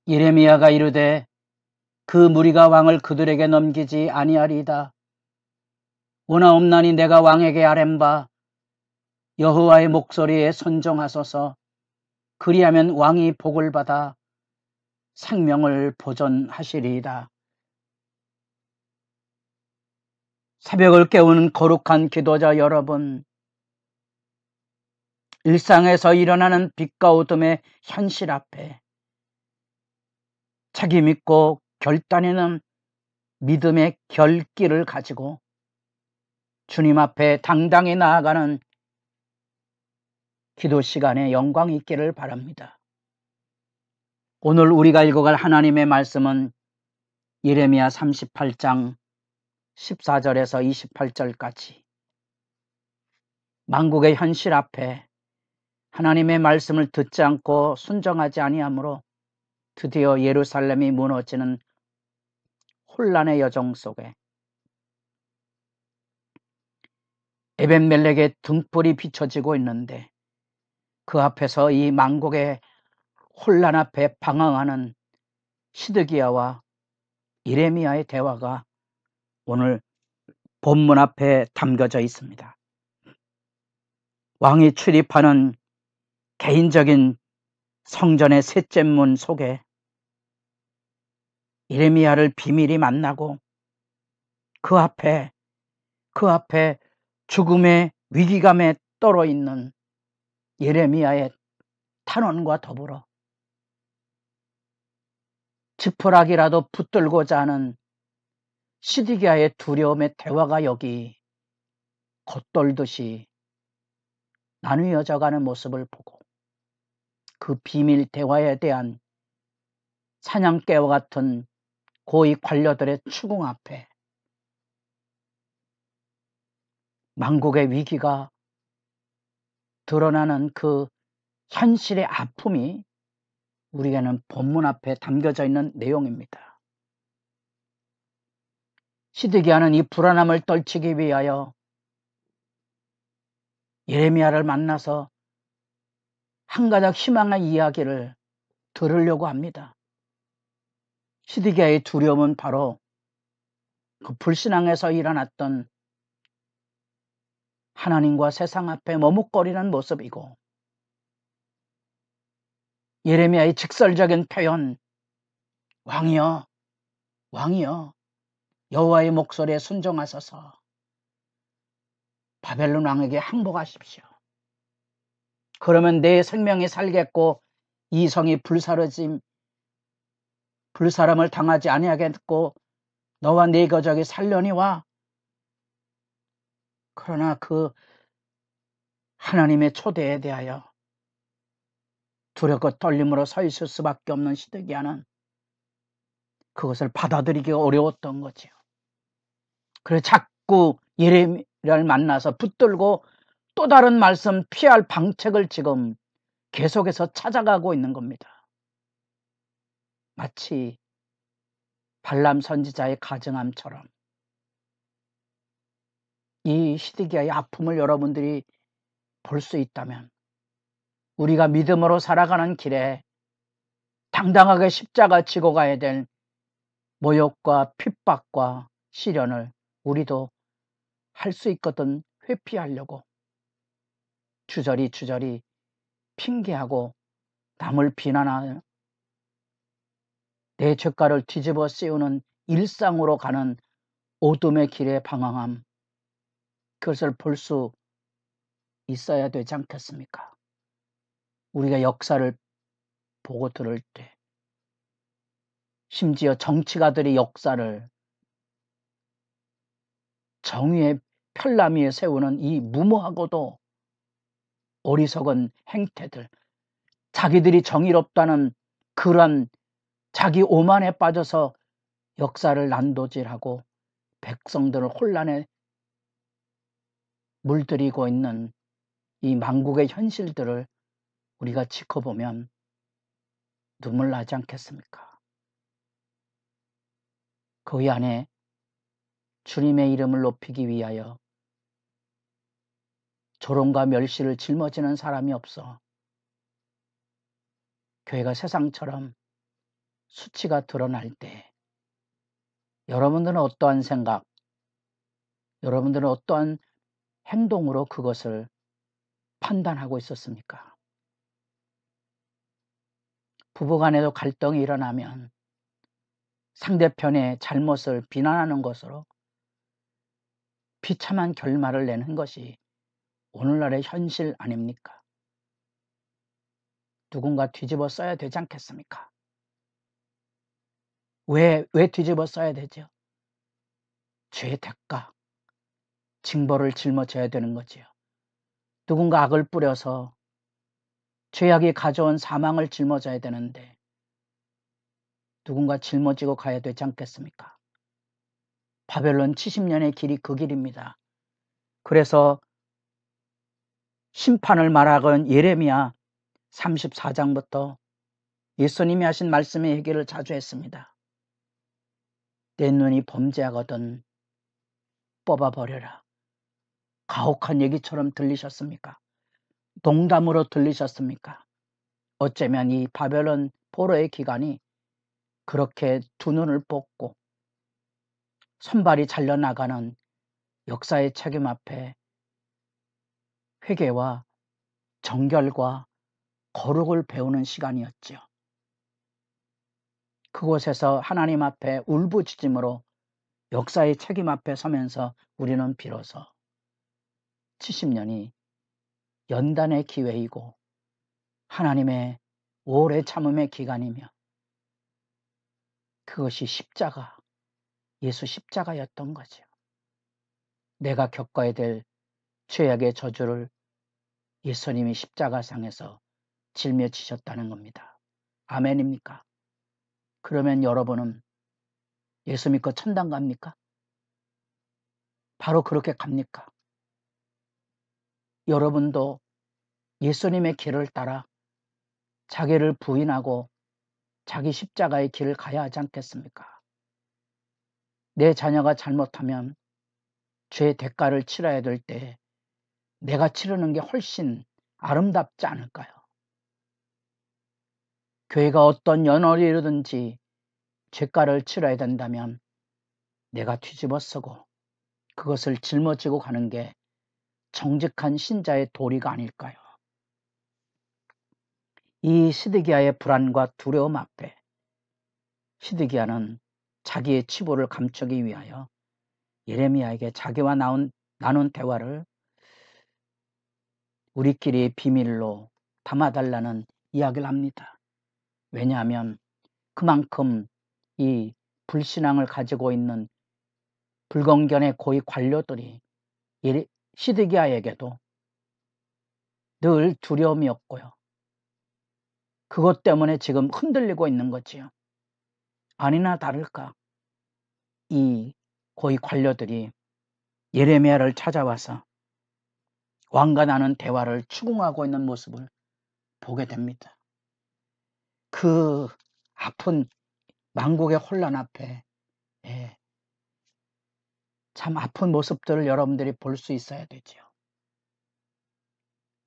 예레미야가 이르되 그 무리가 왕을 그들에게 넘기지 아니하리이다. 원하옵나니 내가 왕에게 아뢰바 여호와의 목소리에 순종하소서. 그리하면 왕이 복을 받아 생명을 보존하시리이다. 새벽을 깨우는 거룩한 기도자 여러분, 일상에서 일어나는 빛과 어둠의 현실 앞에 책임 있고 결단하는 믿음의 결기를 가지고 주님 앞에 당당히 나아가는 기도 시간에 영광이 있기를 바랍니다. 오늘 우리가 읽어갈 하나님의 말씀은 예레미야 38장 14절에서 28절까지 만국의 현실 앞에 하나님의 말씀을 듣지 않고 순종하지 아니하므로 드디어 예루살렘이 무너지는 혼란의 여정 속에 에벤멜렉의 등불이 비춰지고 있는데 그 앞에서 이 만국의 혼란 앞에 방황하는 시드기야와 예레미야의 대화가 오늘 본문 앞에 담겨져 있습니다. 왕이 출입하는 개인적인 성전의 셋째 문 속에 예레미야를 비밀히 만나고 그 앞에 죽음의 위기감에 떨어 있는 예레미야의 탄원과 더불어 지푸라기라도 붙들고자 하는 시드기야의 두려움의 대화가 여기 겉돌듯이 나뉘어져가는 모습을 보고 그 비밀 대화에 대한 사냥개와 같은 고위 관료들의 추궁 앞에 만국의 위기가 드러나는 그 현실의 아픔이 우리에게는 본문 앞에 담겨져 있는 내용입니다. 시드기야는 이 불안함을 떨치기 위하여 예레미야를 만나서 한 가닥 희망의 이야기를 들으려고 합니다. 시드기야의 두려움은 바로 그 불신앙에서 일어났던 하나님과 세상 앞에 머뭇거리는 모습이고 예레미야의 직설적인 표현, 왕이여 여호와의 목소리에 순종하소서. 바벨론 왕에게 항복하십시오. 그러면 내 생명이 살겠고 이 성이 불사람을 당하지 아니하겠고 너와 네 거적이 살려니와. 그러나 그 하나님의 초대에 대하여 두렵고 떨림으로 서 있을 수밖에 없는 시드기야는 그것을 받아들이기가 어려웠던 거죠. 그래서 자꾸 예레미야를 만나서 붙들고 또 다른 말씀 피할 방책을 지금 계속해서 찾아가고 있는 겁니다. 마치 발람 선지자의 가증함처럼 이 시드기야의 아픔을 여러분들이 볼 수 있다면 우리가 믿음으로 살아가는 길에 당당하게 십자가 지고 가야 될 모욕과 핍박과 시련을 우리도 할 수 있거든 회피하려고 주저리 핑계하고 남을 비난하는 내 죄가를 뒤집어 씌우는 일상으로 가는 어둠의 길에 방황함, 그것을 볼 수 있어야 되지 않겠습니까? 우리가 역사를 보고 들을 때 심지어 정치가들이 역사를 정의의 편람 위에 세우는 이 무모하고도 어리석은 행태들, 자기들이 정의롭다는 그런 자기 오만에 빠져서 역사를 난도질하고 백성들을 혼란에 물들이고 있는 이 만국의 현실들을 우리가 지켜보면 눈물 나지 않겠습니까? 그 안에 주님의 이름을 높이기 위하여 조롱과 멸시를 짊어지는 사람이 없어 교회가 세상처럼 수치가 드러날 때 여러분들은 어떠한 생각, 여러분들은 어떠한 행동으로 그것을 판단하고 있었습니까? 부부간에도 갈등이 일어나면 상대편의 잘못을 비난하는 것으로 비참한 결말을 내는 것이 오늘날의 현실 아닙니까? 누군가 뒤집어 써야 되지 않겠습니까? 왜 뒤집어 써야 되죠? 죄의 대가, 징벌을 짊어져야 되는 거지요. 누군가 악을 뿌려서 죄악이 가져온 사망을 짊어져야 되는데 누군가 짊어지고 가야 되지 않겠습니까? 바벨론 70년의 길이 그 길입니다. 그래서 심판을 말하건 예레미야 34장부터 예수님이 하신 말씀의 얘기를 자주 했습니다. 내 눈이 범죄하거든 뽑아버려라. 가혹한 얘기처럼 들리셨습니까? 농담으로 들리셨습니까? 어쩌면 이 바벨론 포로의 기간이 그렇게 두 눈을 뽑고 손발이 잘려나가는 역사의 책임 앞에 회개와 정결과 거룩을 배우는 시간이었죠. 그곳에서 하나님 앞에 울부짖음으로 역사의 책임 앞에 서면서 우리는 비로소 70년이 연단의 기회이고 하나님의 오래 참음의 기간이며 그것이 십자가, 예수 십자가였던 거죠. 내가 겪어야 될 죄악의 저주를 예수님이 십자가상에서 짊어지셨다는 겁니다. 아멘입니까? 그러면 여러분은 예수 믿고 천당 갑니까? 바로 그렇게 갑니까? 여러분도 예수님의 길을 따라 자기를 부인하고 자기 십자가의 길을 가야 하지 않겠습니까? 내 자녀가 잘못하면 죄의 대가를 치러야 될 때 내가 치르는 게 훨씬 아름답지 않을까요? 교회가 어떤 연월이 이르든지 죄가를 치러야 된다면 내가 뒤집어 쓰고 그것을 짊어지고 가는 게 정직한 신자의 도리가 아닐까요? 이 시드기야의 불안과 두려움 앞에 시드기야는 자기의 치부를 감추기 위하여 예레미야에게 자기와 나눈 대화를 우리끼리 비밀로 담아달라는 이야기를 합니다. 왜냐하면 그만큼 이 불신앙을 가지고 있는 불경건의 고위 관료들이 시드기야에게도 늘 두려움이었고요. 그것 때문에 지금 흔들리고 있는 거지요. 아니나 다를까 이 고위 관료들이 예레미야를 찾아와서 왕과 나눈 대화를 추궁하고 있는 모습을 보게 됩니다. 그 아픈 만국의 혼란 앞에 참 아픈 모습들을 여러분들이 볼 수 있어야 되죠.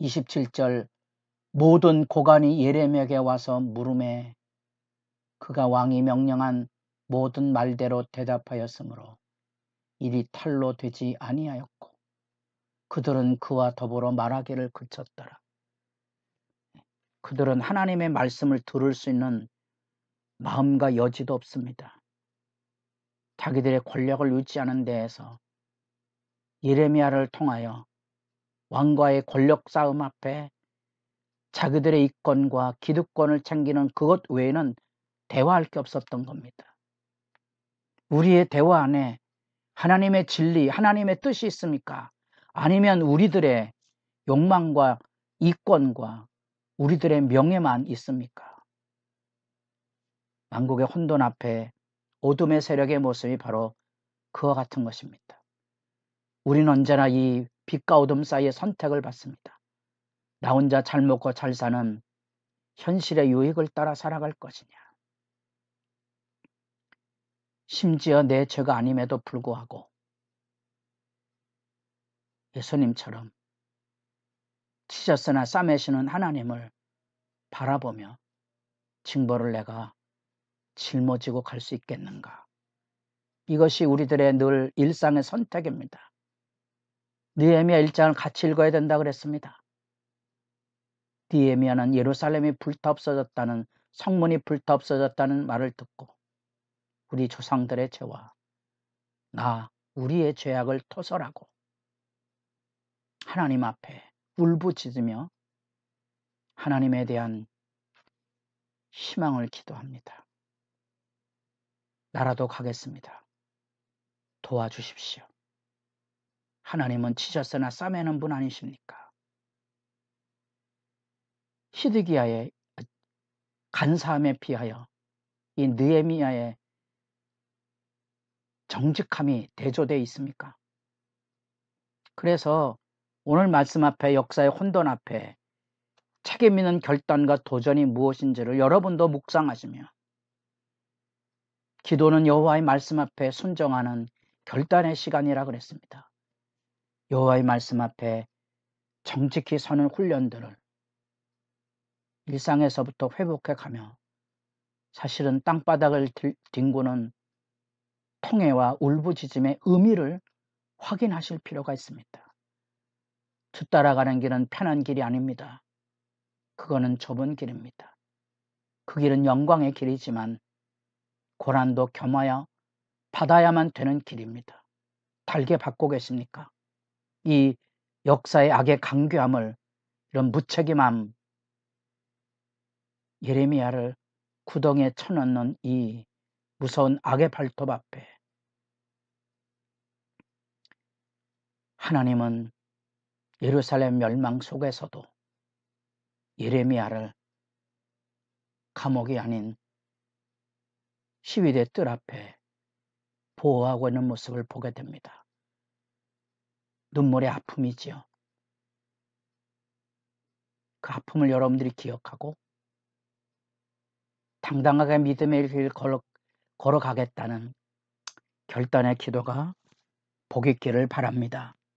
27절 모든 고관이 예레미야에게 와서 물음에 그가 왕이 명령한 모든 말대로 대답하였으므로 일이 탈로 되지 아니하였고 그들은 그와 더불어 말하기를 그쳤더라. 그들은 하나님의 말씀을 들을 수 있는 마음과 여지도 없습니다. 자기들의 권력을 유지하는 데에서 예레미야를 통하여 왕과의 권력 싸움 앞에 자기들의 이권과 기득권을 챙기는 그것 외에는 대화할 게 없었던 겁니다. 우리의 대화 안에 하나님의 진리, 하나님의 뜻이 있습니까? 아니면 우리들의 욕망과 이권과 우리들의 명예만 있습니까? 만국의 혼돈 앞에 어둠의 세력의 모습이 바로 그와 같은 것입니다. 우리는 언제나 이 빛과 어둠 사이의 선택을 받습니다. 나 혼자 잘 먹고 잘 사는 현실의 유익을 따라 살아갈 것이냐. 심지어 내 죄가 아님에도 불구하고 예수님처럼 찢었으나 싸매시는 하나님을 바라보며 징벌을 내가 짊어지고 갈 수 있겠는가? 이것이 우리들의 늘 일상의 선택입니다. 느헤미야 1장을 같이 읽어야 된다 그랬습니다. 느헤미야는 예루살렘이 불타없어졌다는, 성문이 불타없어졌다는 말을 듣고 우리 조상들의 죄와 우리의 죄악을 토설하고 하나님 앞에 울부짖으며 하나님에 대한 희망을 기도합니다. 나라도 가겠습니다. 도와주십시오. 하나님은 치셨으나 싸매는 분 아니십니까? 시드기야의 간사함에 비하여 이 느헤미야의 정직함이 대조되어 있습니까? 그래서 오늘 말씀 앞에, 역사의 혼돈 앞에 책임 있는 결단과 도전이 무엇인지를 여러분도 묵상하시며, 기도는 여호와의 말씀 앞에 순종하는 결단의 시간이라 그랬습니다. 여호와의 말씀 앞에 정직히 서는 훈련들을 일상에서부터 회복해 가며 사실은 땅바닥을 뒹구는 통해와 울부짖음의 의미를 확인하실 필요가 있습니다. 뒤따라가는 길은 편한 길이 아닙니다. 그거는 좁은 길입니다. 그 길은 영광의 길이지만 고난도 겸하여 받아야만 되는 길입니다. 달게 받고 계십니까? 이 역사의 악의 강교함을, 이런 무책임함, 예레미야를 구덩이에 쳐넣는 이 무서운 악의 발톱 앞에 하나님은 예루살렘 멸망 속에서도 예레미야를 감옥이 아닌 시위대 뜰 앞에 보호하고 있는 모습을 보게 됩니다. 눈물의 아픔이지요. 그 아픔을 여러분들이 기억하고 당당하게 믿음의 길 걸어가겠다는 결단의 기도가 복 있기를 바랍니다.